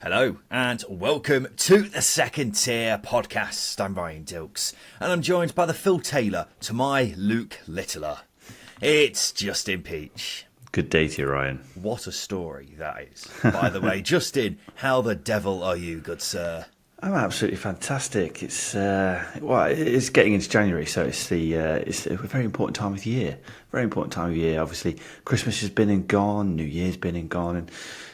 Hello and welcome to the Second Tier Podcast. I'm Ryan Dilks and I'm joined by the Phil Taylor to my Luke Littler. It's Justin Peach. Good day to you, Ryan. What a story that is. By the way, Justin, how the devil are you, good sir? I'm absolutely fantastic. It's getting into January, so it's a very important time of year. Very important time of year. Obviously, Christmas has been and gone, New Year's been and gone, and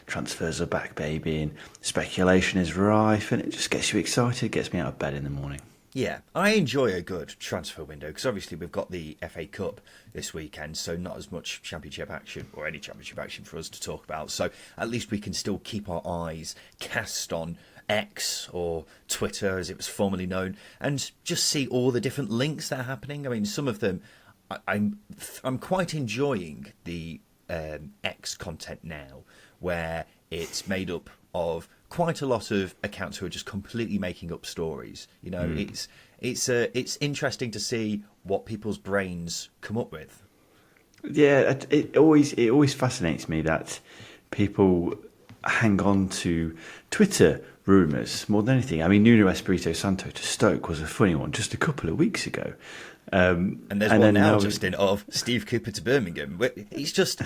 transfers are back, baby, and speculation is rife, and it just gets you excited, gets me out of bed in the morning. Yeah, I enjoy a good transfer window because obviously we've got the FA Cup this weekend, so not as much championship action or any championship action for us to talk about. So at least we can still keep our eyes cast on X or Twitter as it was formerly known and just see all the different links that are happening. I mean, some of them I'm quite enjoying the X content now, where it's made up of quite a lot of accounts who are just completely making up stories. You know, it's interesting to see what people's brains come up with. Yeah, it always fascinates me that people hang on to Twitter rumours more than anything. I mean, Nuno Espirito Santo to Stoke was a funny one just a couple of weeks ago. And there's one now, Justin, of Steve Cooper to Birmingham. It's just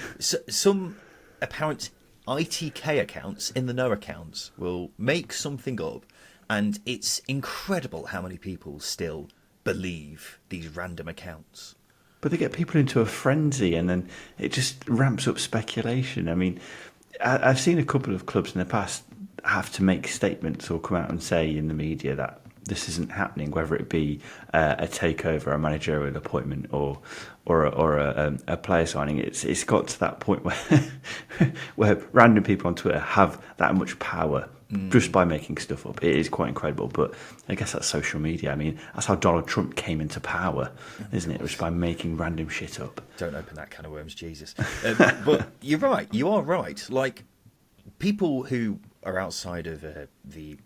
some apparent ITK accounts in the know accounts will make something up, and it's incredible how many people still believe these random accounts. But they get people into a frenzy, and then it just ramps up speculation. I mean, I've seen a couple of clubs in the past have to make statements or come out and say in the media that this isn't happening, whether it be a takeover, a managerial appointment, or a player signing. It's got to that point where random people on Twitter have that much power just by making stuff up. It is quite incredible, but I guess that's social media. I mean, that's how Donald Trump came into power, isn't it? Just by making random shit up. Don't open that can of worms, Jesus. But you're right. You are right. Like, people who are outside of the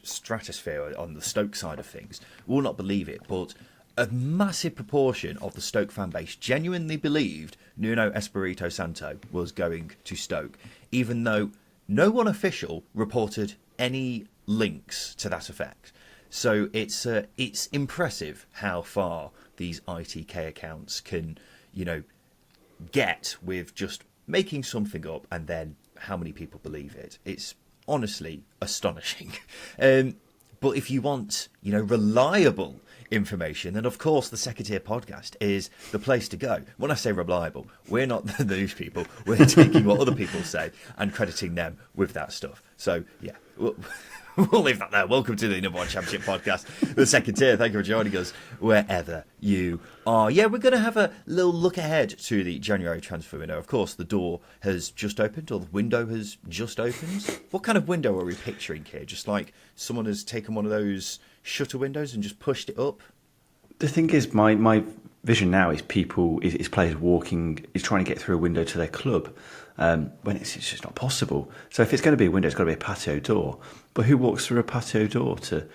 stratosphere on the Stoke side of things will not believe it, but a massive proportion of the Stoke fan base genuinely believed Nuno Espirito Santo was going to Stoke, even though no one official reported any links to that effect. So it's impressive how far these ITK accounts can, get with just making something up, and then how many people believe it. It's honestly astonishing. But if you want, reliable information, then of course the Second Tier Podcast is the place to go. When I say reliable, we're not the news people. We're taking what other people say and crediting them with that stuff. So, yeah, we'll leave that there. Welcome to the number one championship podcast, the Second Tier. Thank you for joining us wherever you are. Yeah, we're going to have a little look ahead to the January transfer window. Of course, the door has just opened, or the window has just opened. What kind of window are we picturing here? Just like someone has taken one of those shutter windows and just pushed it up? The thing is, my vision now is players walking, is trying to get through a window to their club. When it's just not possible. So if it's going to be a window, it's got to be a patio door. But who walks through a patio door to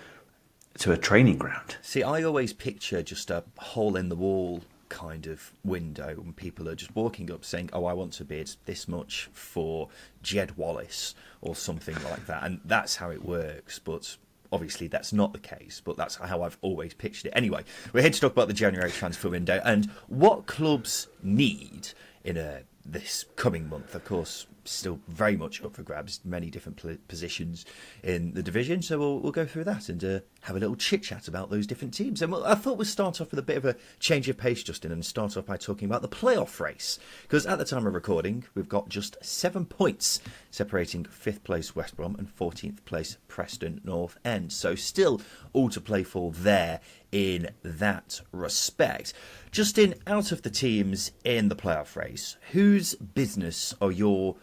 a training ground? See, I always picture just a hole in the wall kind of window when people are just walking up saying, I want to bid this much for Jed Wallace or something like that. And that's how it works. But obviously that's not the case, but that's how I've always pictured it. Anyway, we're here to talk about the January transfer window and what clubs need in this coming month. Of course, still very much up for grabs, many different positions in the division, so we'll go through that and have a little chit-chat about those different teams. And I thought we'd start off with a bit of a change of pace, Justin, and start off by talking about the playoff race, because at the time of recording, we've got just 7 points separating 5th place West Brom and 14th place Preston North End, so still all to play for there in that respect. Justin, out of the teams in the playoff race, whose business are you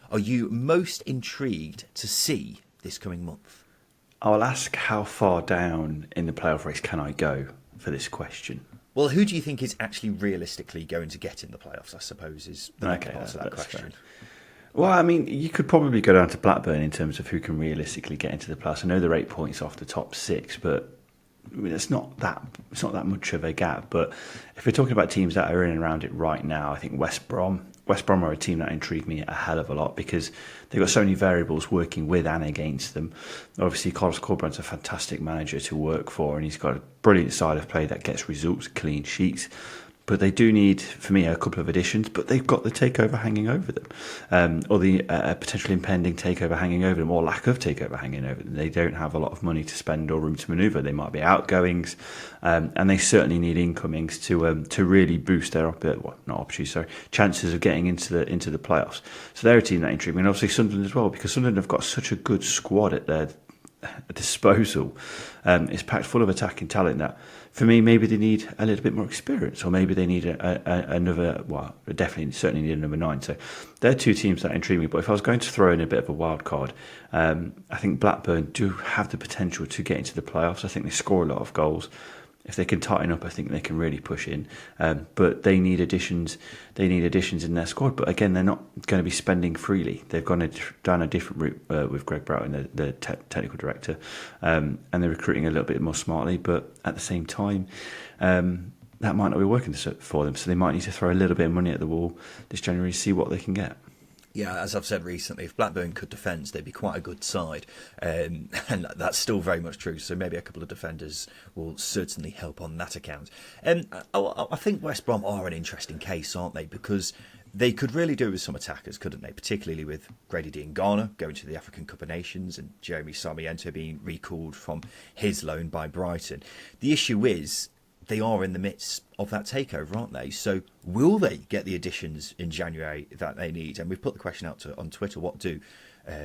most intrigued to see this coming month? I'll ask how far down in the playoff race can I go for this question. Well, who do you think is actually realistically going to get in the playoffs, I suppose, is the main part of that question. Fair. Well, I mean, you could probably go down to Blackburn in terms of who can realistically get into the playoffs. I know they're 8 points off the top 6, but I mean, it's not that much of a gap. But if we're talking about teams that are in and around it right now, I think West Brom West Brom are a team that intrigue me a hell of a lot because they've got so many variables working with and against them. Obviously, Carlos Corberán's a fantastic manager to work for, and he's got a brilliant side of play that gets results, clean sheets. But they do need, for me, a couple of additions. But they've got the takeover hanging over them, or the potential impending takeover hanging over them, or lack of takeover hanging over them. They don't have a lot of money to spend or room to manoeuvre. They might be outgoings, and they certainly need incomings to really boost their chances of getting into the playoffs. So they're a team that intrigue me, and obviously Sunderland as well, because Sunderland have got such a good squad at their disposal. It's packed full of attacking talent that, for me, maybe they need a little bit more experience, or maybe they need another. Well, certainly need a number 9. So they're two teams that intrigue me. But if I was going to throw in a bit of a wild card, I think Blackburn do have the potential to get into the playoffs. I think they score a lot of goals. If they can tighten up, I think they can really push in. But they need additions. They need additions in their squad. But again, they're not going to be spending freely. They've gone down a different route with Greg Broughton, the technical director, and they're recruiting a little bit more smartly. But at the same time, that might not be working for them. So they might need to throw a little bit of money at the wall this January to see what they can get. Yeah, as I've said recently, if Blackburn could defend, they'd be quite a good side. And that's still very much true. So maybe a couple of defenders will certainly help on that account. And I think West Brom are an interesting case, aren't they? Because they could really do with some attackers, couldn't they? Particularly with Grady Diangana going to the African Cup of Nations and Jeremy Sarmiento being recalled from his loan by Brighton. The issue is, they are in the midst of that takeover, aren't they? So will they get the additions in January that they need? And we've put the question out on Twitter, what do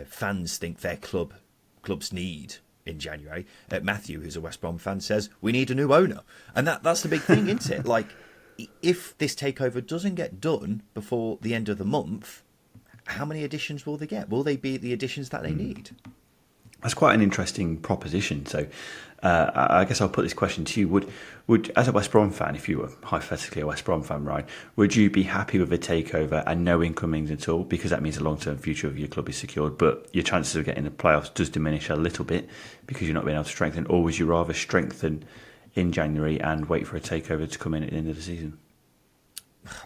fans think their clubs need in January? Matthew, who's a West Brom fan, says, we need a new owner. And that's the big thing, isn't it? Like, if this takeover doesn't get done before the end of the month, how many additions will they get? Will they be the additions that they need? That's quite an interesting proposition. So I guess I'll put this question to you. Would as a West Brom fan, if you were hypothetically a West Brom fan, Ryan, would you be happy with a takeover and no incomings at all? Because that means the long-term future of your club is secured, but your chances of getting the playoffs does diminish a little bit because you're not being able to strengthen. Or would you rather strengthen in January and wait for a takeover to come in at the end of the season?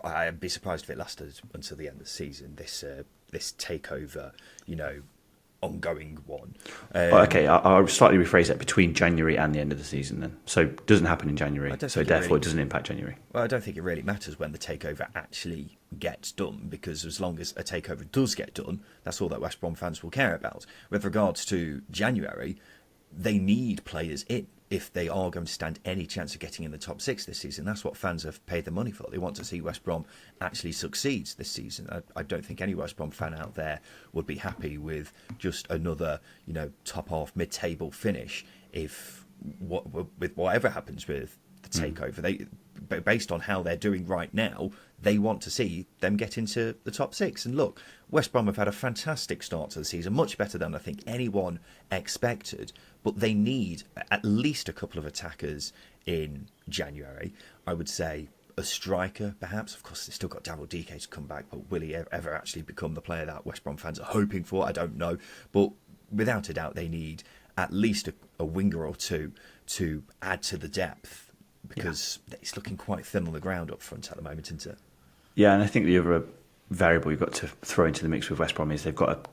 I'd be surprised if it lasted until the end of the season. This takeover, ongoing one. Okay, I'll slightly rephrase that, between January and the end of the season then. So it doesn't happen in January, so therefore it doesn't impact January. Well, I don't think it really matters when the takeover actually gets done, because as long as a takeover does get done, that's all that West Brom fans will care about. With regards to January, they need players in if they are going to stand any chance of getting in the top 6 this season. That's what fans have paid the money for. They want to see West Brom actually succeed this season. I don't think any West Brom fan out there would be happy with just another, top half mid-table finish with whatever happens with the takeover. Based on how they're doing right now, they want to see them get into the top 6. And look, West Brom have had a fantastic start to the season, much better than I think anyone expected. But they need at least a couple of attackers in January. I would say a striker, perhaps. Of course, they've still got Daryl Dike to come back, but will he ever actually become the player that West Brom fans are hoping for? I don't know. But without a doubt, they need at least a winger or two to add to the depth, because it's looking quite thin on the ground up front at the moment, isn't it? Yeah, and I think the other variable you've got to throw into the mix with West Brom is they've got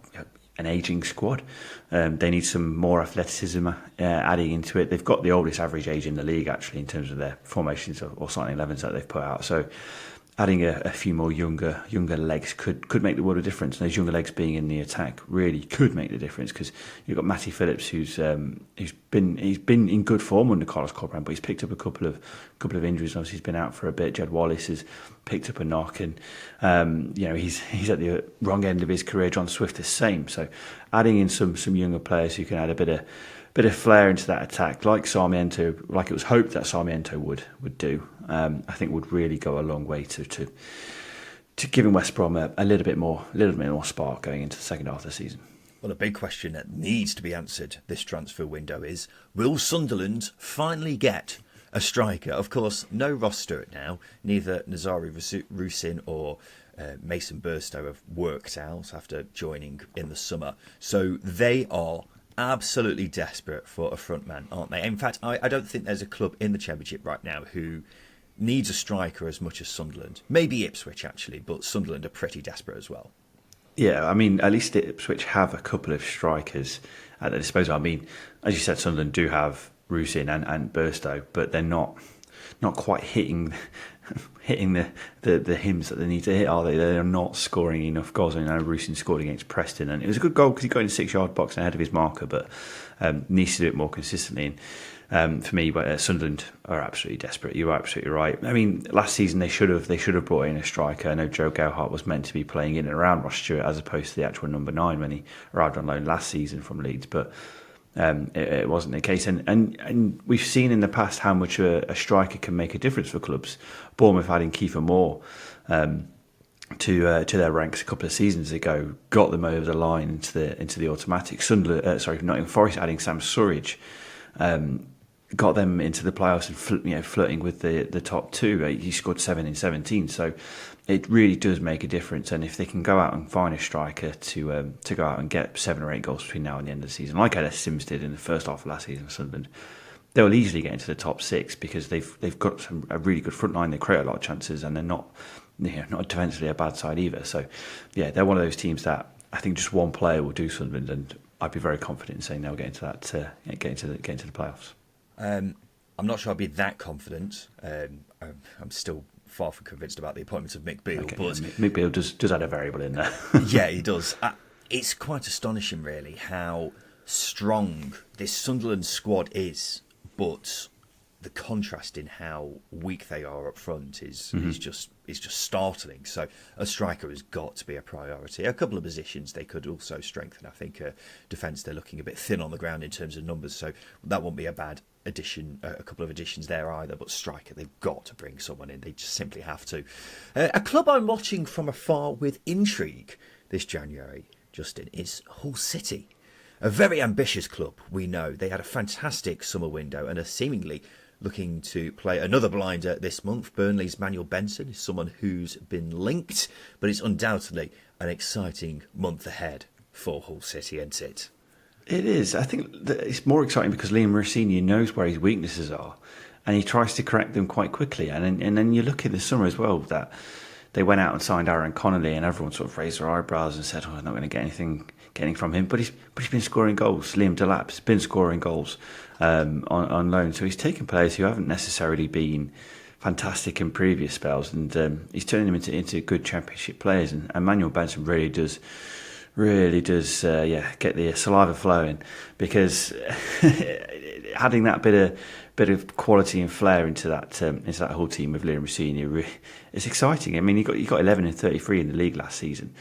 an ageing squad. They need some more athleticism adding into it. They've got the oldest average age in the league, actually, in terms of their formations or starting 11s that they've put out. So adding a few more younger legs could make the world of difference. And those younger legs being in the attack really could make the difference, because you've got Matty Phillips, who's been in good form under Carlos Corberán, but he's picked up a couple of injuries. Obviously, he's been out for a bit. Jed Wallace has picked up a knock, and he's at the wrong end of his career. John Swift the same. So adding in some younger players who can add a bit of flair into that attack, like Sarmiento, like it was hoped that Sarmiento would do, I think would really go a long way to giving West Brom a little bit more spark going into the second half of the season. Well, a big question that needs to be answered this transfer window is, will Sunderland finally get a striker? Of course, no Ross Stewart now. Neither Nazari Rusin or Mason Burstow have worked out after joining in the summer. So they are absolutely desperate for a front man, aren't they? In fact, I don't think there's a club in the Championship right now who needs a striker as much as Sunderland. Maybe Ipswich, actually, but Sunderland are pretty desperate as well. Yeah, I mean, at least Ipswich have a couple of strikers at their disposal. I mean, as you said, Sunderland do have Rusin and Burstow, but they're not quite hitting the hymns that they need to hit, are they? They're not scoring enough goals. I know Rusin scored against Preston, and it was a good goal because he got in the 6-yard box and ahead of his marker, but needs to do it more consistently. And for me, Sunderland are absolutely desperate. You're absolutely right. I mean, last season they should have brought in a striker. I know Joe Gelhardt was meant to be playing in and around Ross Stewart as opposed to the actual number 9 when he arrived on loan last season from Leeds, but it wasn't the case. And we've seen in the past how much a striker can make a difference for clubs. Bournemouth adding Kiefer Moore to their ranks a couple of seasons ago got them over the line into the automatic. Nottingham Forest adding Sam Surridge got them into the playoffs and flirting with the top 2. He scored 7 in 17, so it really does make a difference. And if they can go out and find a striker to go out and get 7 or 8 goals between now and the end of the season, like Ellis Sims did in the first half of last season for Sunderland, they'll easily get into the top 6 because they've got a really good front line. They create a lot of chances, and they're not defensively a bad side either. So yeah, they're one of those teams that I think just one player will do Sunderland, and I'd be very confident in saying they'll get into that get into the playoffs. I'm not sure I'd be that confident. I'm still far from convinced about the appointment of Mick Beale. Okay, but Mick Beale does add a variable in there. Yeah, he does. It's quite astonishing, really, how strong this Sunderland squad is, but the contrast in how weak they are up front is just startling. So a striker has got to be a priority. A couple of positions they could also strengthen. I think defence, they're looking a bit thin on the ground in terms of numbers, so that won't be a bad addition. A couple of additions there either, but striker, they've got to bring someone in. They just simply have to. A club I'm watching from afar with intrigue this January, Justin, is Hull City. A very ambitious club, we know. They had a fantastic summer window and are seemingly looking to play another blinder this month. Burnley's Manuel Benson is someone who's been linked, but it's undoubtedly an exciting month ahead for Hull City, isn't it? It is. I think that it's more exciting because Liam Rossini knows where his weaknesses are, and he tries to correct them quite quickly. And then you look at the summer as well, that they went out and signed Aaron Connolly, and everyone sort of raised their eyebrows and said, "Oh, I'm not going to get anything from him." But he's been scoring goals. Liam Delap's been scoring goals on loan, so he's taken players who haven't necessarily been fantastic in previous spells, and he's turning them into good Championship players. And Manuel Benson really does get the saliva flowing, because adding that bit of quality and flair into that whole team with Liam Rossini, it's exciting. I mean, he got 11 and 33 in the league last season,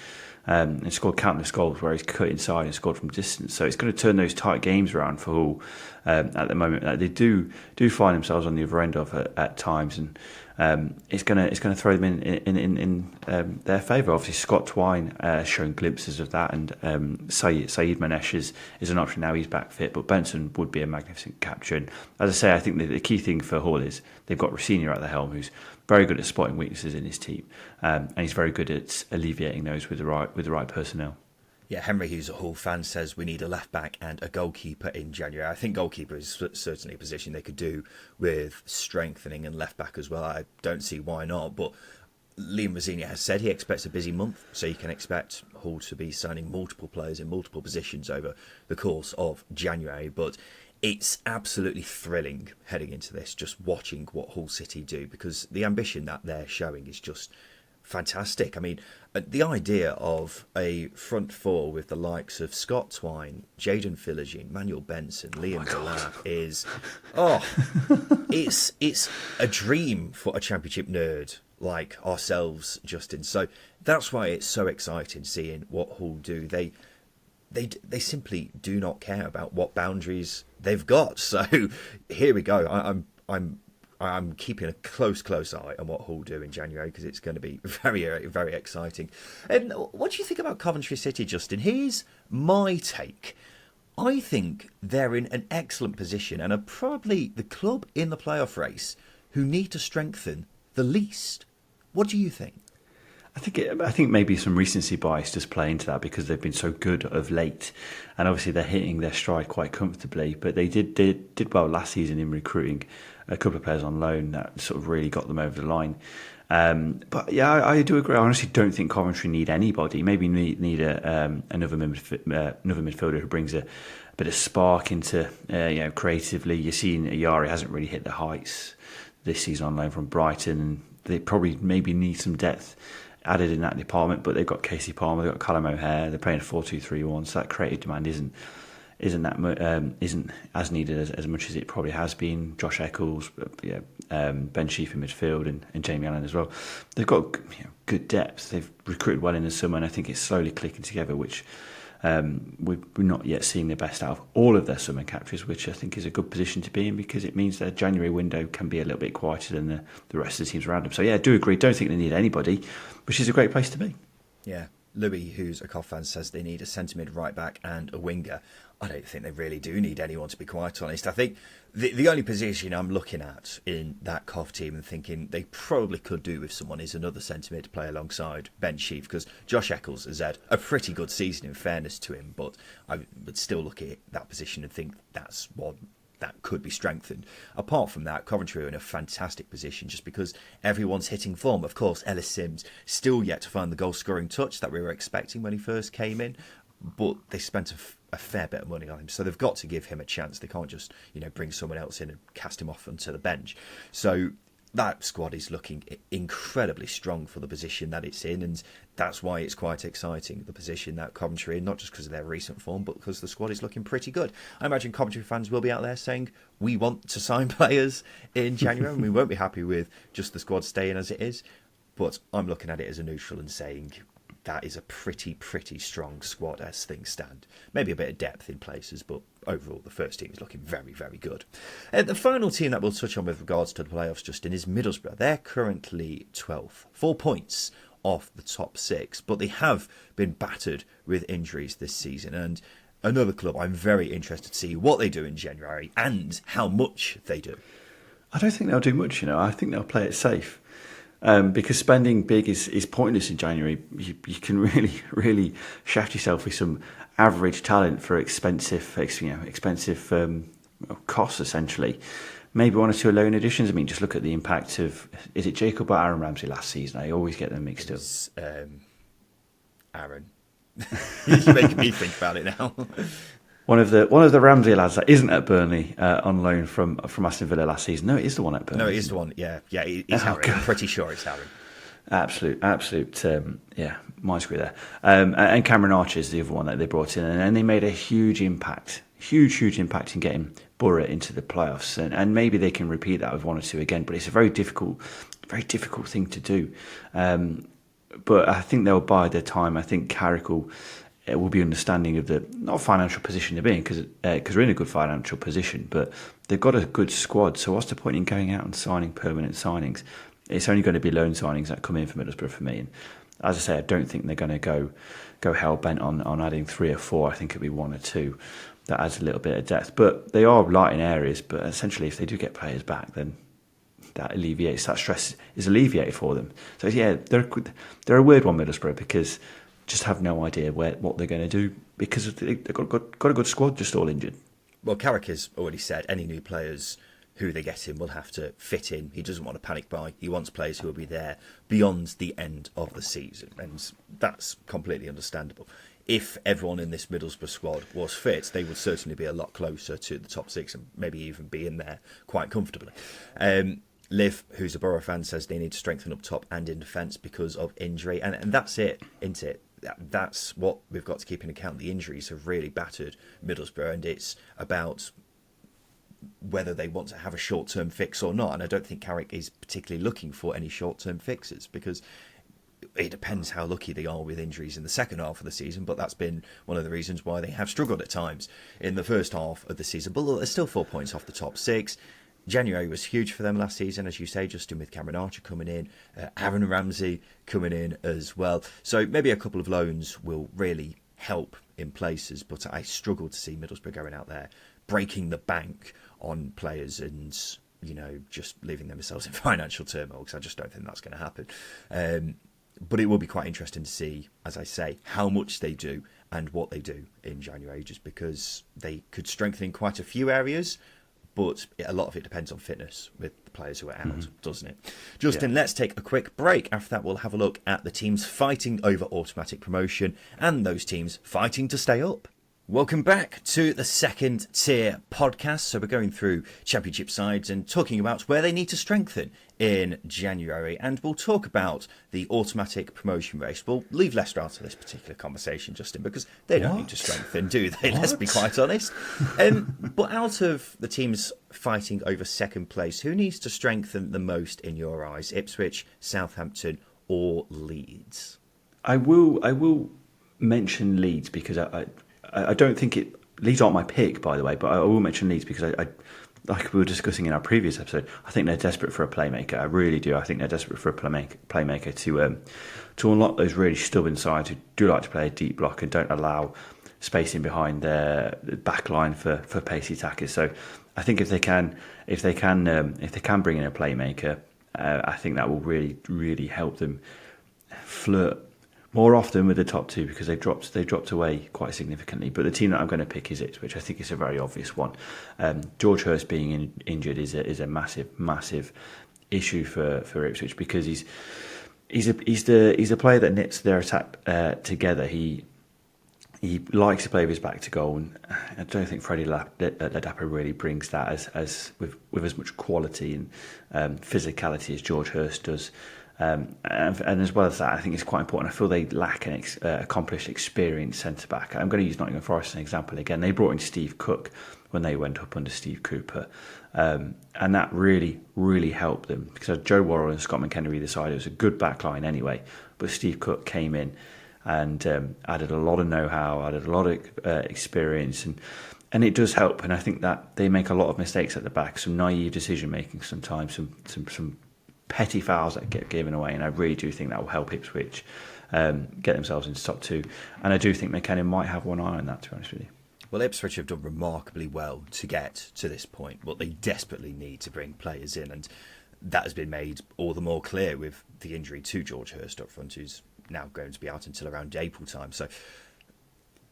and scored countless goals where he's cut inside and scored from distance. So it's going to turn those tight games around for Hull at the moment. They do find themselves on the other end of it at times, and it's going to throw them in their favour. Obviously, Scott Twine showing glimpses of that, and Saeed Manesh is an option now. He's back fit, but Benson would be a magnificent capture. And as I say, I think the key thing for Hull is they've got Rossini at the helm, who's very good at spotting weaknesses in his team, and he's very good at alleviating those with the right personnel. Yeah, Henry, who's a Hull fan, says we need a left back and a goalkeeper in January. I think goalkeeper is certainly a position they could do with strengthening, and left back as well. I don't see why not, but Liam Rossini has said he expects a busy month, so you can expect Hull to be signing multiple players in multiple positions over the course of January. But it's absolutely thrilling heading into this, just watching what Hull City do, because the ambition that they're showing is just fantastic. I mean, the idea of a front four with the likes of Scott Twine, Jayden Philogene, Manuel Benson, Liam Delap is, it's a dream for a Championship nerd like ourselves, Justin. So that's why it's so exciting seeing what Hull do. They simply do not care about what boundaries they've got. So here we go. I'm keeping a close eye on what Hull do in January, because it's going to be very, very exciting. And what do you think about Coventry City, Justin? Here's my take. I think they're in an excellent position and are probably the club in the playoff race who need to strengthen the least. What do you think? I think maybe some recency bias does play into that, because they've been so good of late, and obviously they're hitting their stride quite comfortably. But they did well last season in recruiting a couple of players on loan that sort of really got them over the line. But yeah, I do agree. I honestly don't think Coventry need anybody. Maybe need another midfielder who brings a bit of spark into creatively. You're seeing Ayari hasn't really hit the heights this season on loan from Brighton. They probably maybe need some depth added in that department, but they've got Casey Palmer, they've got Callum O'Hare. They're playing a 4-2-3-1, so that creative demand isn't as needed as much as it probably has been. Josh Eccles, Ben Sheaf in midfield, and Jamie Allen as well. They've got good depth. They've recruited well in the summer, and I think it's slowly clicking together, which we're not yet seeing the best out of all of their summer captures, which I think is a good position to be in, because it means their January window can be a little bit quieter than the rest of the teams around them. So yeah, I do agree. Don't think they need anybody, which is a great place to be. Yeah. Louis, who's a Cov fan, says they need a centre mid, right back and a winger. I don't think they really do need anyone, to be quite honest. I think the only position I'm looking at in that Cov team and thinking they probably could do with someone is another centre mid to play alongside Ben Sheaf, because Josh Eccles has had a pretty good season, in fairness to him, but I would still look at that position and think that's one that could be strengthened. Apart from that, Coventry are in a fantastic position just because everyone's hitting form. Of course, Ellis Sims still yet to find the goal-scoring touch that we were expecting when he first came in, but they spent a fair bit of money on him, so they've got to give him a chance. They can't just bring someone else in and cast him off onto the bench. So that squad is looking incredibly strong for the position that it's in, and that's why it's quite exciting, the position that Coventry in, not just because of their recent form, but because the squad is looking pretty good. I imagine Coventry fans will be out there saying, we want to sign players in January, and we won't be happy with just the squad staying as it is. But I'm looking at it as a neutral and saying that is a pretty strong squad as things stand. Maybe a bit of depth in places, but overall the first team is looking very, very good. The final team that we'll touch on with regards to the playoffs, Justin, is Middlesbrough. They're currently 12th, 4 points off the top 6, but they have been battered with injuries this season, and another club I'm very interested to see what they do in January and how much they do. I don't think they'll do much, I think they'll play it safe. Because spending big is pointless in January. You can really shaft yourself with some average talent for expensive costs, essentially. Maybe one or two loan additions. I mean, just look at the impact of, is it Jacob or Aaron Ramsey last season? I always get them mixed up. Aaron. You're making me think about it now. One of the Ramsey lads that isn't at Burnley on loan from Aston Villa last season. No, it is the one at Burnley. No, it is the one. Yeah, it's Aaron. I'm pretty sure it's Aaron. Absolute. Mind screw there. And Cameron Archer is the other one that they brought in, and they made a huge impact in getting Borough into the playoffs, and maybe they can repeat that with one or two again. But it's a very difficult thing to do. But I think they'll bide their time. I think Carrick will be understanding of the not financial position they're in, because we're in a good financial position, but they've got a good squad. So what's the point in going out and signing permanent signings? It's only going to be loan signings that come in for Middlesbrough for me. And as I say, I don't think they're going to go hell bent on adding 3 or 4. I think it'll be 1 or 2 that adds a little bit of depth. But they are light in areas. But essentially, if they do get players back, then that stress is alleviated for them. So yeah, they're a weird one, Middlesbrough, because just have no idea what they're going to do, because they've got a good squad, just all injured. Well, Carrick has already said any new players who they get in will have to fit in. He doesn't want to panic buy. He wants players who will be there beyond the end of the season, and that's completely understandable. If everyone in this Middlesbrough squad was fit, they would certainly be a lot closer to the top 6 and maybe even be in there quite comfortably. Liv, who's a Borough fan, says they need to strengthen up top and in defence because of injury, and that's it, isn't it? That's what we've got to keep in account. The injuries have really battered Middlesbrough, and it's about whether they want to have a short-term fix or not. And I don't think Carrick is particularly looking for any short-term fixes, because it depends how lucky they are with injuries in the second half of the season. But that's been one of the reasons why they have struggled at times in the first half of the season. But they're still 4 points off the top 6. January was huge for them last season, as you say, Justin, with Cameron Archer coming in, Aaron Ramsey coming in as well. So maybe a couple of loans will really help in places, but I struggle to see Middlesbrough going out there, breaking the bank on players and, just leaving themselves in financial turmoil, because I just don't think that's going to happen. But it will be quite interesting to see, as I say, how much they do and what they do in January, just because they could strengthen in quite a few areas, but a lot of it depends on fitness with the players who are out, doesn't it? Justin, let's take a quick break. After that, we'll have a look at the teams fighting over automatic promotion and those teams fighting to stay up. Welcome back to the Second Tier podcast. So we're going through Championship sides and talking about where they need to strengthen in January. And we'll talk about the automatic promotion race. We'll leave Leicester out of this particular conversation, Justin, because they don't need to strengthen, do they? Let's be quite honest. But out of the teams fighting over second place, who needs to strengthen the most in your eyes? Ipswich, Southampton or Leeds? I will mention Leeds because I don't think Leeds aren't my pick, by the way, but I will mention Leeds because I like we were discussing in our previous episode, I think they're desperate for a playmaker. I really do. I think they're desperate for a playmaker to unlock those really stubborn sides who do like to play a deep block and don't allow space in behind their back line for pacey attackers. So I think if they can bring in a playmaker, I think that will really help them flirt more often with the top two because they've dropped away quite significantly. But the team that I'm going to pick is Ipswich. I think it's a very obvious one. George Hurst being injured is a massive issue for Ipswich because he's a player that knits their attack together. He likes to play with his back to goal, and I don't think Freddie Ladapo really brings that as with as much quality and physicality as George Hurst does. And as well as that, I think it's quite important. I feel they lack an accomplished, experienced centre-back. I'm going to use Nottingham Forest as an example again. They brought in Steve Cook when they went up under Steve Cooper. And that really helped them because Joe Worrell and Scott McKenna either side. It was a good back line anyway. But Steve Cook came in and added a lot of know-how, added a lot of experience. And it does help. And I think that they make a lot of mistakes at the back, some naive decision-making sometimes, some petty fouls that get given away, and I really do think that will help Ipswich get themselves into top two. And I do think McKenna might have one eye on that, to be honest with you. Well, Ipswich have done remarkably well to get to this point, but they desperately need to bring players in, and that has been made all the more clear with the injury to George Hurst up front, who's now going to be out until around April time. So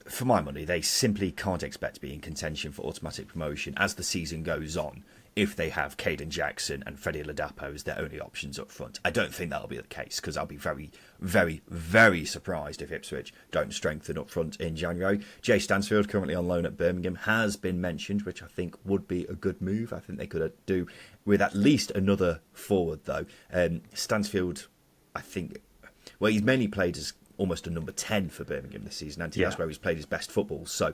for my money, they simply can't expect to be in contention for automatic promotion as the season goes on if they have Caden Jackson and Freddie Ladapo as their only options up front. I don't think that'll be the case because I'll be very, very, very surprised if Ipswich don't strengthen up front in January. Jay Stansfield, currently on loan at Birmingham, has been mentioned, which I think would be a good move. I think they could do with at least another forward, though. Stansfield, I think, well, he's mainly played as almost a number 10 for Birmingham this season, and that's where he's played his best football. So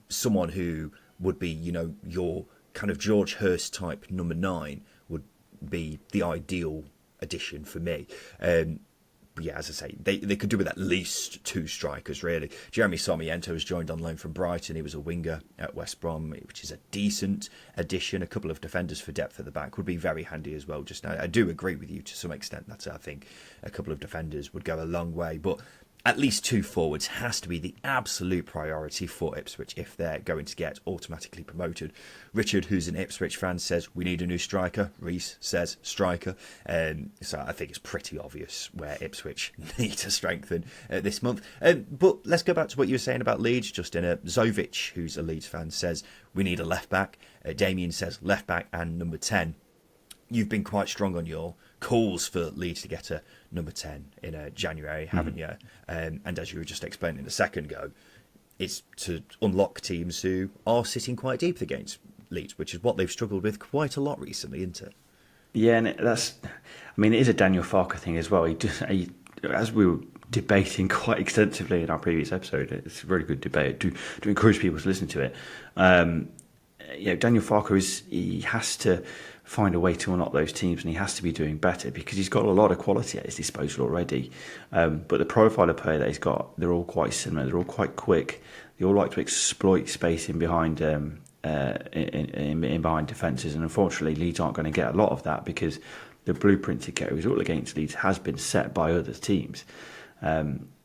someone who would be, your kind of George Hurst type number 9 would be the ideal addition for me. But yeah, as I say, they could do with at least 2 strikers, really. Jeremy Sarmiento has joined on loan from Brighton. He was a winger at West Brom, which is a decent addition. A couple of defenders for depth at the back would be very handy as well. Just now, I do agree with you to some extent that I think a couple of defenders would go a long way. But at least 2 forwards has to be the absolute priority for Ipswich if they're going to get automatically promoted. Richard, who's an Ipswich fan, says we need a new striker. Reese says striker. So I think it's pretty obvious where Ipswich need to strengthen this month. But let's go back to what you were saying about Leeds. Justin Zovic, who's a Leeds fan, says we need a left back. Damien says left back and number 10. You've been quite strong on your calls for Leeds to get a number 10 in January, haven't you? And as you were just explaining a second ago, it's to unlock teams who are sitting quite deep against Leeds, which is what they've struggled with quite a lot recently, isn't it? Yeah, and it is a Daniel Farker thing as well. As we were debating quite extensively in our previous episode, it's a very good debate. Do encourage people to listen to it. Daniel Farker he has to find a way to unlock those teams, and he has to be doing better because he's got a lot of quality at his disposal already. But the profile of player that he's got, they're all quite similar. They're all quite quick. They all like to exploit space in behind behind defences, and unfortunately, Leeds aren't going to get a lot of that because the blueprint to get a result against Leeds has been set by other teams.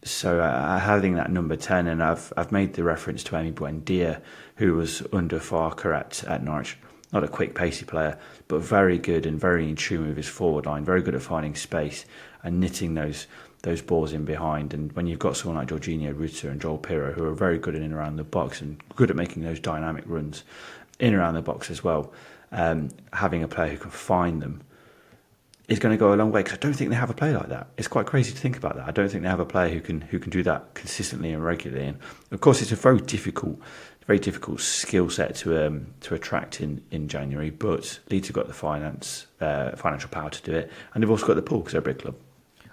So having that number 10, and I've made the reference to Emi Buendia, who was under Farker at Norwich. not a quick, pacey player, but very good and very in tune with his forward line, very good at finding space and knitting those balls in behind. And when you've got someone like Jorginho Rutter and Joel Pirro, who are very good in and around the box and good at making those dynamic runs in and around the box as well, having a player who can find them is going to go a long way, because I don't think they have a player like that. It's quite crazy to think about that. I don't think they have a player who can do that consistently and regularly. And of course, it's a very difficult skill set to attract in January. But Leeds have got the financial power to do it, and they've also got the pull because they're a big club.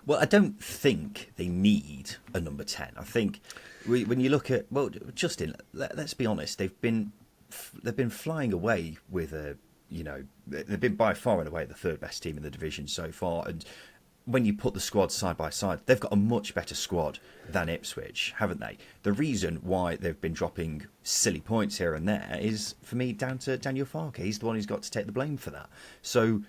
Well, I don't think they need a number 10. I think when you look at, well, Justin, let's be honest, they've been flying away with they've been by far and away the third best team in the division so far. And when you put the squads side by side, they've got a much better squad than Ipswich, haven't they? The reason why they've been dropping silly points here and there is, for me, down to Daniel Farke. He's the one who's got to take the blame for that. So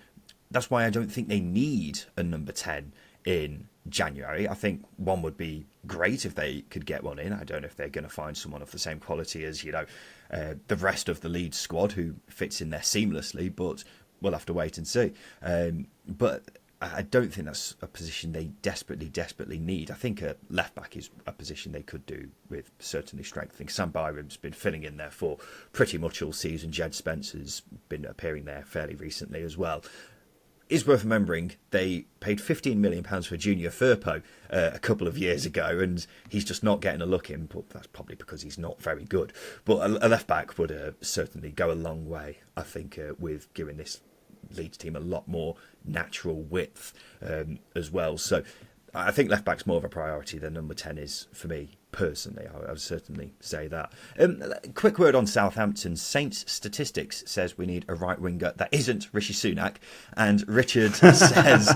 that's why I don't think they need a number 10 in January. I think one would be great if they could get one in. I don't know if they're going to find someone of the same quality as the rest of the Leeds squad who fits in there seamlessly, but we'll have to wait and see. But I don't think that's a position they desperately need. I think a left back is a position they could do with certainly strengthening. Sam Byram's been filling in there for pretty much all season. Jed Spencer's been appearing there fairly recently as well. It's worth remembering they paid £15 million for Junior Firpo a couple of years ago, and he's just not getting a look in, but that's probably because he's not very good. But a left-back would certainly go a long way, I think, with giving this Leeds team a lot more natural width as well. So I think left-back's more of a priority than number 10 is for me. Personally, I would certainly say that. Quick word on Southampton. Saints Statistics says we need a right winger that isn't Rishi Sunak, and Richard says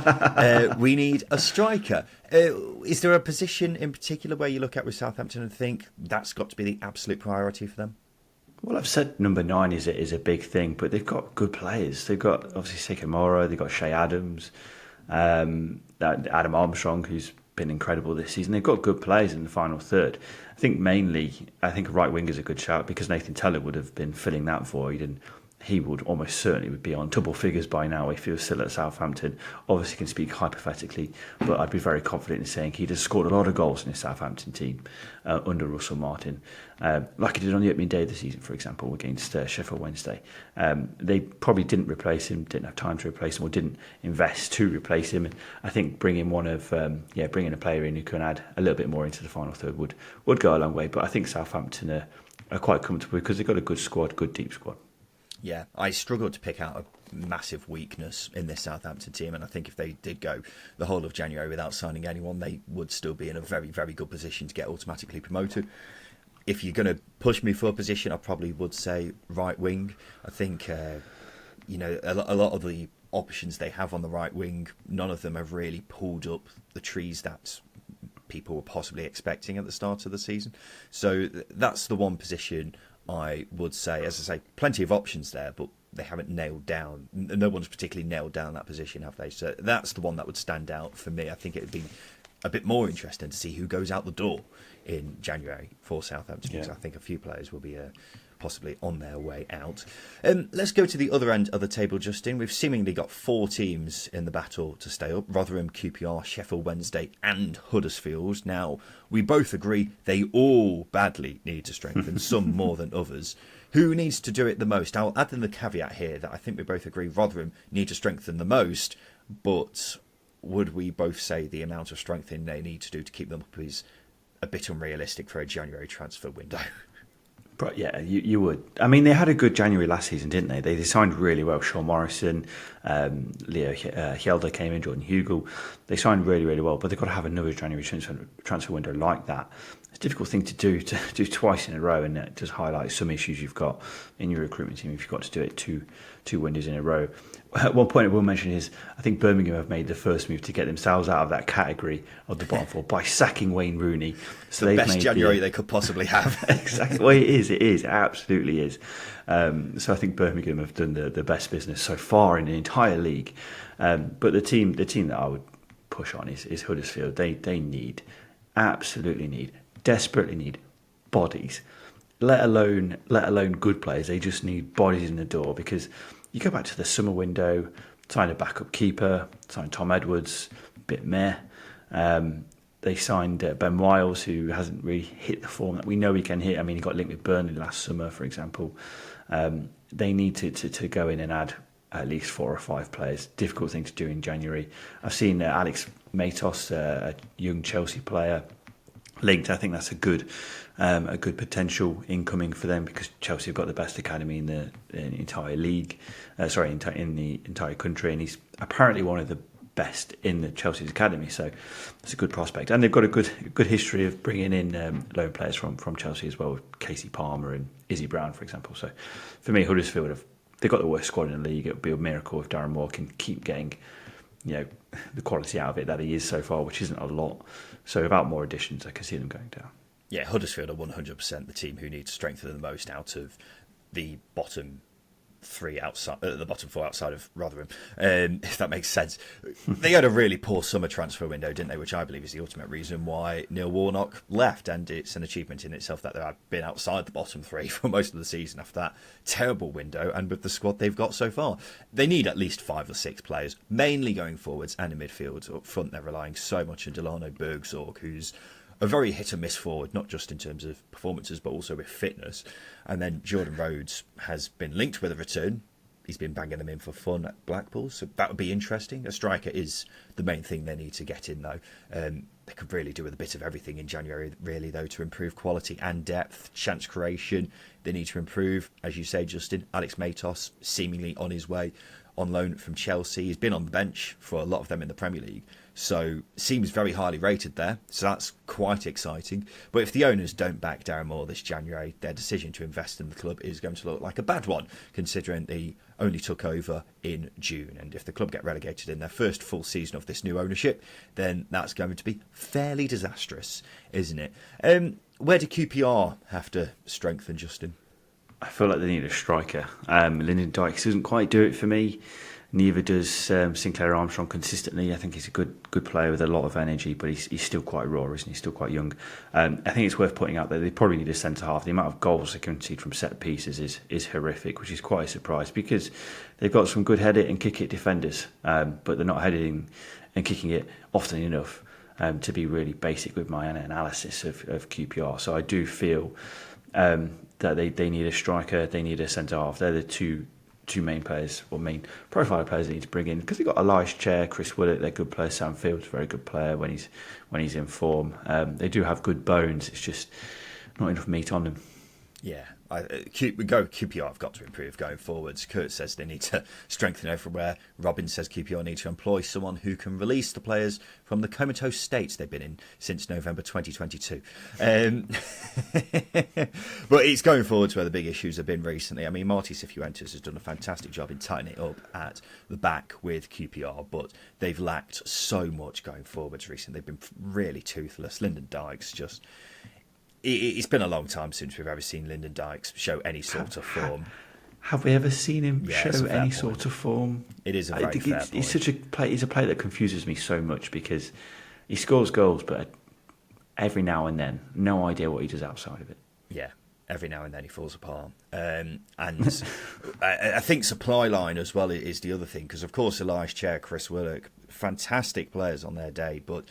we need a striker. Is there a position in particular where you look at with Southampton and think that's got to be the absolute priority for them? Well, I've said number 9 is a big thing, but they've got good players. They've got obviously Sycamore, they've got Shea Adams, Adam Armstrong, who's been incredible this season. They've got good players in the final third. I think a right wing is a good shout, because Nathan Teller would have been filling that void, and he would almost certainly be on double figures by now if he was still at Southampton. Obviously can speak hypothetically, but I'd be very confident in saying he'd have scored a lot of goals in his Southampton team under Russell Martin, like he did on the opening day of the season, for example, against Sheffield Wednesday. They probably didn't replace him, didn't have time to replace him, or didn't invest to replace him. And I think bringing a player in who can add a little bit more into the final third would go a long way. But I think Southampton are quite comfortable because they've got a good squad, good deep squad. Yeah, I struggled to pick out a massive weakness in this Southampton team, and I think if they did go the whole of January without signing anyone, they would still be in a very, very good position to get automatically promoted. If you're going to push me for a position, I probably would say right wing. I think, a lot of the options they have on the right wing, none of them have really pulled up the trees that people were possibly expecting at the start of the season. So that's the one position I would say. As I say, plenty of options there, but they haven't nailed down. No one's particularly nailed down that position, have they? So that's the one that would stand out for me. I think it would be a bit more interesting to see who goes out the door in January for Southampton, because I think a few players will be possibly on their way out. Let's go to the other end of the table, Justin. We've seemingly got 4 teams in the battle to stay up: Rotherham, QPR, Sheffield Wednesday and Huddersfield. Now, we both agree they all badly need to strengthen, some more than others. Who needs to do it the most? I'll add in the caveat here that I think we both agree Rotherham need to strengthen the most, but would we both say the amount of strengthening they need to do to keep them up is a bit unrealistic for a January transfer window? But yeah, you would. I mean, they had a good January last season, didn't they? They signed really well. Sean Morrison, Leo Hjelde came in, Jordan Hugel. They signed really, really well, but they've got to have another January transfer window like that. It's a difficult thing to do twice in a row, and it does highlight some issues you've got in your recruitment team if you've got to do it two windows in a row. One point I will mention is I think Birmingham have made the first move to get themselves out of that category of the bottom 4 by sacking Wayne Rooney. So the best January they could possibly have. Exactly. Well, it is. It absolutely is. So I think Birmingham have done the best business so far in the entire league. But the team that I would push on is Huddersfield. They desperately need bodies. let alone good players. They just need bodies in the door, because you go back to the summer window, signed a backup keeper, signed Tom Edwards, bit meh. They signed Ben Wiles, who hasn't really hit the form that we know he can hit. I mean, he got linked with Burnley last summer, for example. They need to go in and add at least 4 or 5 players. Difficult thing to do in January. I've seen Alex Matos, a young Chelsea player, linked. I think that's a good potential incoming for them, because Chelsea have got the best academy in the entire league. In the entire country, and he's apparently one of the best in the Chelsea's academy. So it's a good prospect, and they've got a good history of bringing in loan players from Chelsea as well, with Casey Palmer and Izzy Brown, for example. So for me, Huddersfield they've got the worst squad in the league. It would be a miracle if Darren Moore can keep getting, the quality out of it that he is so far, which isn't a lot. So without more additions, I can see them going down. Yeah, Huddersfield are 100% the team who needs to strengthen the most out of the bottom 3 outside, the bottom 4 outside of Rotherham, if that makes sense. They had a really poor summer transfer window, didn't they? Which I believe is the ultimate reason why Neil Warnock left, and it's an achievement in itself that they've been outside the bottom 3 for most of the season after that terrible window. And with the squad they've got so far, they need at least 5 or 6 players, mainly going forwards and in midfield. Up front, they're relying so much on Delano Bergzorg, who's a very hit and miss forward, not just in terms of performances, but also with fitness. And then Jordan Rhodes has been linked with a return. He's been banging them in for fun at Blackpool, so that would be interesting. A striker is the main thing they need to get in, though. They could really do with a bit of everything in January, really, though, to improve quality and depth, chance creation. They need to improve, as you say, Justin. Alex Matos, seemingly on his way on loan from Chelsea. He's been on the bench for a lot of them in the Premier League, so seems very highly rated there. So that's quite exciting. But if the owners don't back Darren Moore this January, their decision to invest in the club is going to look like a bad one, considering they only took over in June. And if the club get relegated in their first full season of this new ownership, then that's going to be fairly disastrous, isn't it? Where do QPR have to strengthen, Justin? I feel like they need a striker. Lyndon Dykes doesn't quite do it for me. Neither does Sinclair Armstrong consistently. I think he's a good player with a lot of energy, but he's still quite raw, isn't he? Still quite young. I think it's worth pointing out that they probably need a centre half. The amount of goals they concede from set pieces is horrific, which is quite a surprise, because they've got some good head it and kick it defenders, but they're not heading and kicking it often enough to be really basic with my analysis of QPR. So I do feel that they need a striker, they need a centre half. They're the two main players, or main profile players they need to bring in, because they've got Elias Chair, Chris Willett, they're good players. Sam Field's a very good player when he's in form. They do have good bones, it's just not enough meat on them. Yeah, QPR have got to improve going forwards. Kurt says they need to strengthen everywhere. Robin says QPR need to employ someone who can release the players from the comatose states they've been in since November 2022. But it's going forwards where the big issues have been recently. I mean, Marty Cifuentes has done a fantastic job in tightening it up at the back with QPR, but they've lacked so much going forwards recently. They've been really toothless. Lyndon Dykes just... It's been a long time since we've ever seen Lyndon Dykes show any sort of form. Have we ever seen him show any sort of form? It is a very fair point. He's such a player. He's a player that confuses me so much, because he scores goals, but every now and then, no idea what he does outside of it. Yeah, every now and then he falls apart. And I think supply line as well is the other thing, because of course Elias Chair, Chris Willock, fantastic players on their day, but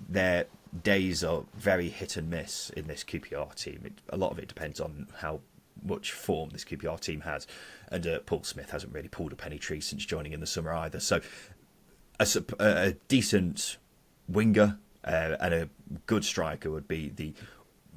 their days are very hit and miss in this QPR team. A lot of it depends on how much form this QPR team has, and Paul Smith hasn't really pulled a penny tree since joining in the summer either. So a decent winger and a good striker would be the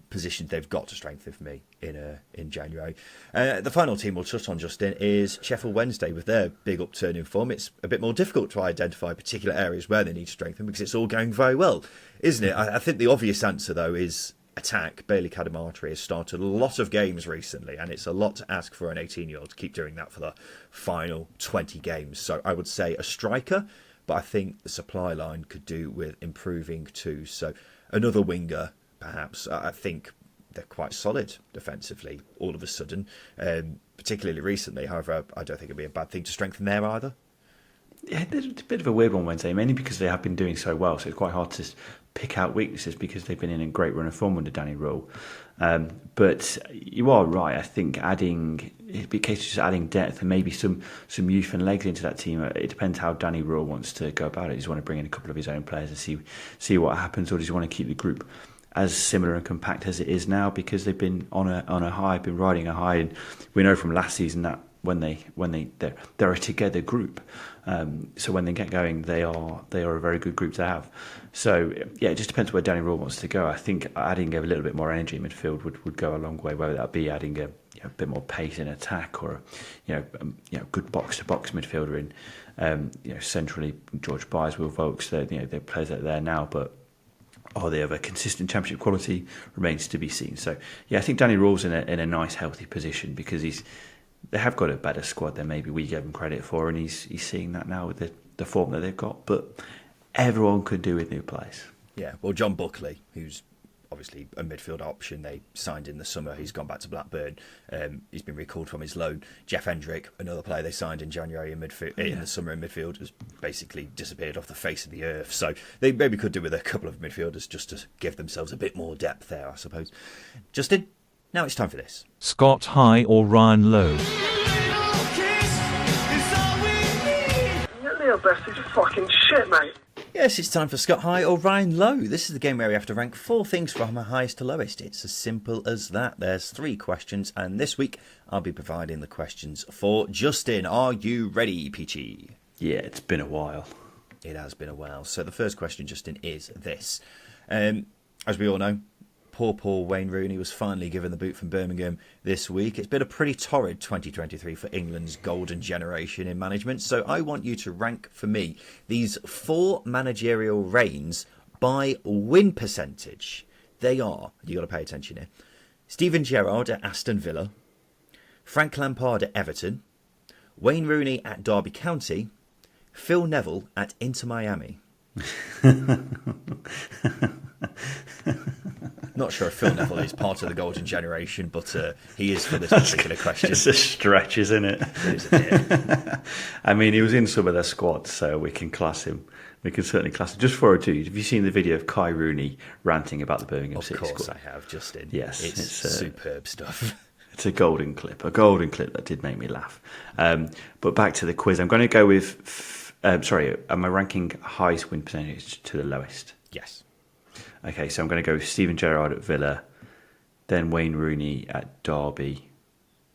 position they've got to strengthen for me in January. The final team we'll touch on, Justin, is Sheffield Wednesday. With their big upturn in form, it's a bit more difficult to identify particular areas where they need to strengthen, because it's all going very well, isn't it? I think the obvious answer, though, is attack. Bailey Cadamarteri has started a lot of games recently, and it's a lot to ask for an 18-year-old to keep doing that for the final 20 games. So I would say a striker, but I think the supply line could do with improving too. So another winger, perhaps. I think they're quite solid defensively all of a sudden, particularly recently. However, I don't think it'd be a bad thing to strengthen there either. Yeah, there's a bit of a weird one Wednesday, mainly because they have been doing so well, so it's quite hard to pick out weaknesses, because they've been in a great run of form under Danny Rule. But you are right. I think it'd be a case of just adding depth and maybe some youth and legs into that team. It depends how Danny Rule wants to go about it. Does he want to bring in a couple of his own players and see what happens, or does he want to keep the group as similar and compact as it is now? Because they've been on a high, been riding a high, and we know from last season that when they're a together group. So when they get going, they are a very good group to have. So yeah, it just depends where Danny Rule wants to go. I think adding a little bit more energy in midfield would go a long way. Whether that be adding a bit more pace in attack, or good box to box midfielder in centrally George Byers, Will Vaulks. They're players that are there now, but are they of a consistent championship quality remains to be seen. So yeah, I think Danny Rule's in a nice healthy position because they have got a better squad than maybe we gave him credit for, and he's seeing that now with the form that they've got. But everyone could do with new players. Yeah, well, John Buckley, who's obviously a midfield option, they signed in the summer. He's gone back to Blackburn. He's been recalled from his loan. Jeff Hendrick, another player they signed in January in the summer in midfield, has basically disappeared off the face of the earth. So they maybe could do with a couple of midfielders just to give themselves a bit more depth there, I suppose. Justin, now it's time for this. Scott High or Ryan Lowe? Neil Best is fucking shit, mate. Yes, it's time for Scott High or Ryan Low. This is the game where we have to rank 4 things from highest to lowest. It's as simple as that. There's 3 questions, and this week I'll be providing the questions for Justin. Are you ready, Peachy? Yeah, it's been a while. It has been a while. So the first question, Justin, is this. As we all know, poor Wayne Rooney was finally given the boot from Birmingham this week. It's been a pretty torrid 2023 for England's golden generation in management. So I want you to rank for me these 4 managerial reigns by win percentage. They are, you got to pay attention here, Steven Gerrard at Aston Villa, Frank Lampard at Everton, Wayne Rooney at Derby County, Phil Neville at Inter Miami. Not sure if Phil Neville is part of the golden generation, but he is for this particular question. It's a stretch, isn't it? It is a bit. I mean, he was in some of their squads, so we can class him. We can certainly class him. Just for a dude, have you seen the video of Kai Rooney ranting about the Birmingham City squad? Of course I have, Justin. Yes. It's superb stuff. It's a golden clip that did make me laugh. But back to the quiz. I'm going to go with, am I ranking highest win percentage to the lowest? Yes. Okay, so I'm going to go with Steven Gerrard at Villa, then Wayne Rooney at Derby,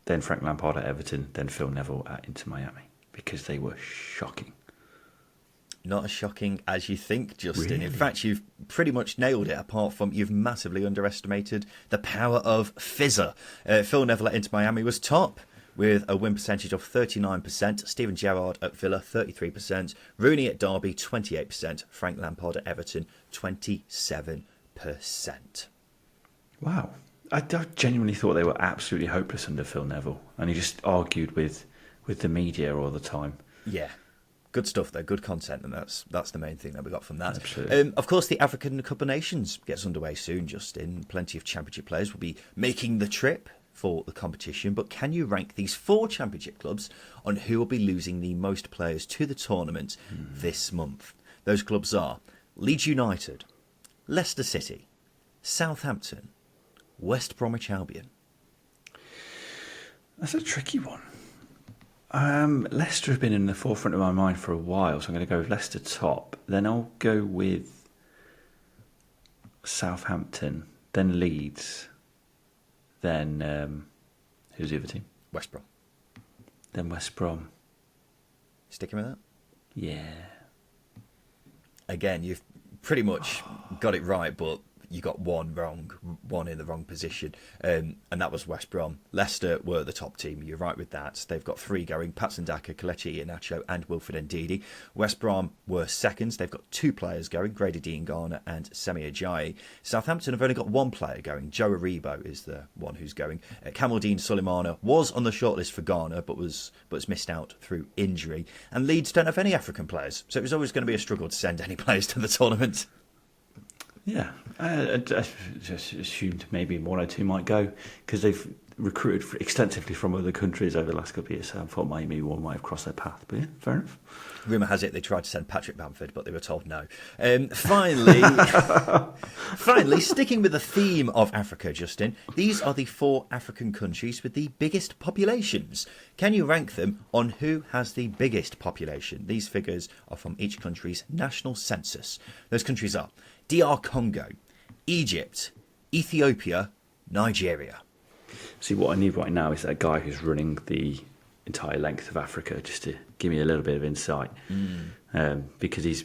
then Frank Lampard at Everton, then Phil Neville at Inter Miami, because they were shocking. Not as shocking as you think, Justin. Really? In fact, you've pretty much nailed it, apart from you've massively underestimated the power of Fizzer. Phil Neville at Inter Miami was top, with a win percentage of 39%. Steven Gerrard at Villa, 33%. Rooney at Derby, 28%. Frank Lampard at Everton, 27%. Wow. I genuinely thought they were absolutely hopeless under Phil Neville, and he just argued with the media all the time. Yeah. Good stuff, though. Good content, and that's the main thing that we got from that. Absolutely. Of course, the African Cup of Nations gets underway soon, Justin. Plenty of championship players will be making the trip for the competition, but can you rank these 4 championship clubs on who will be losing the most players to the tournament this month? Those clubs are Leeds United, Leicester City, Southampton, West Bromwich Albion. That's a tricky one. Leicester have been in the forefront of my mind for a while, so I'm going to go with Leicester top. Then I'll go with Southampton, then Leeds, then who's the other team? West Brom. Then West Brom. Sticking with that? Yeah. Again, you've pretty much got it right, but you got one wrong, one in the wrong position, and that was West Brom. Leicester were the top team. You're right with that. They've got 3 going: Patson Daka, Kelechi Iheanacho and Wilfred Ndidi. West Brom were seconds. They've got 2 players going: Grady Diangana and Semi Ajayi. Southampton have only got 1 player going. Joe Aribo is the one who's going. Kamaldeen Sulemana was on the shortlist for Ghana, but was missed out through injury. And Leeds don't have any African players, so it was always going to be a struggle to send any players to the tournament. Yeah, I just assumed maybe 1 or 2 might go, because recruited extensively from other countries over the last couple of years, so I thought maybe one might have crossed their path. But yeah, fair enough. Rumour has it they tried to send Patrick Bamford, but they were told no. Finally, sticking with the theme of Africa, Justin, these are the 4 African countries with the biggest populations. Can you rank them on who has the biggest population? These figures are from each country's national census. Those countries are DR Congo, Egypt, Ethiopia, Nigeria. See, what I need right now is that guy who's running the entire length of Africa, just to give me a little bit of insight, because he's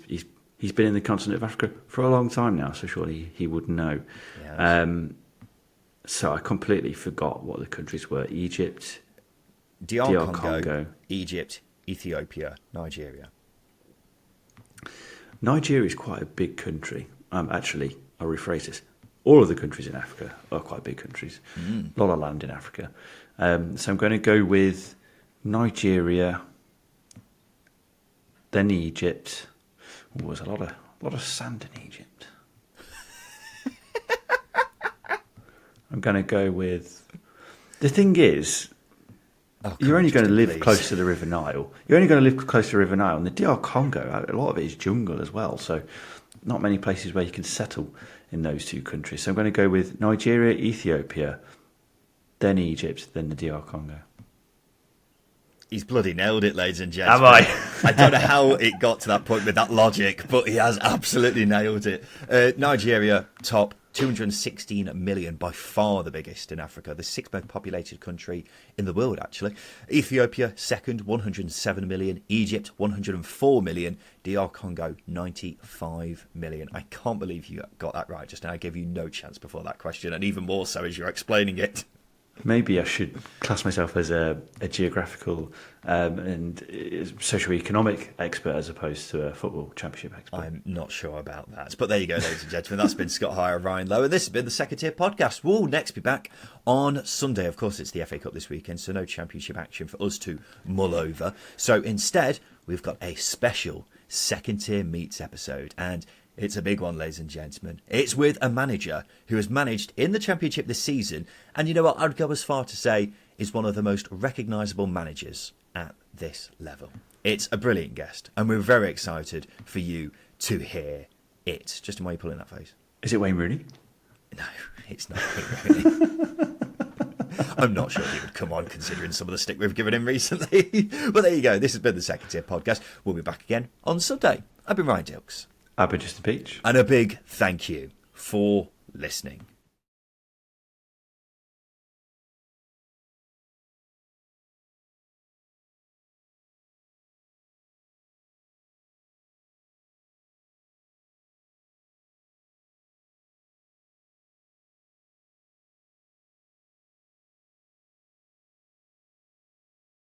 been in the continent of Africa for a long time now, so surely he would know. Yeah, so I completely forgot what the countries were: Egypt, DR Congo, Egypt, Ethiopia, Nigeria. Nigeria is quite a big country. Actually, I'll rephrase this. All of the countries in Africa are quite big countries. A lot of land in Africa. So I'm going to go with Nigeria, then Egypt. Oh, there's a lot of sand in Egypt. I'm going to go with... The thing is, you're only going to live close to the River Nile. You're only going to live close to the River Nile. And the DR Congo, a lot of it is jungle as well. So not many places where you can settle in those 2 countries. So I'm going to go with Nigeria, Ethiopia, then Egypt, then the DR Congo. He's bloody nailed it, ladies and gents. Am I? I don't know how it got to that point with that logic, but he has absolutely nailed it. Nigeria, top, 216 million, by far the biggest in Africa. The 6th most populated country in the world, actually. Ethiopia, second, 107 million. Egypt, 104 million. DR Congo, 95 million. I can't believe you got that right just now. I gave you no chance before that question, and even more so as you're explaining it. Maybe I should class myself as a geographical and socio-economic expert as opposed to a football championship expert. I'm not sure about that. But there you go, ladies and gentlemen. That's been Scott Hire and Ryan Lowe. And this has been the Second Tier Podcast. We'll next be back on Sunday. Of course, it's the FA Cup this weekend, so no championship action for us to mull over. So instead, we've got a special Second Tier Meets episode. And it's a big one, ladies and gentlemen. It's with a manager who has managed in the Championship this season, and you know what, I'd go as far to say is one of the most recognisable managers at this level. It's a brilliant guest, and we're very excited for you to hear it. Justin, why are you pulling that face? Is it Wayne Rooney? No, it's not Wayne Rooney. I'm not sure he would come on, considering some of the stick we've given him recently. But there you go. This has been the Second Tier Podcast. We'll be back again on Sunday. I've been Ryan Dilks. I've been Justin Peach. And a big thank you for listening.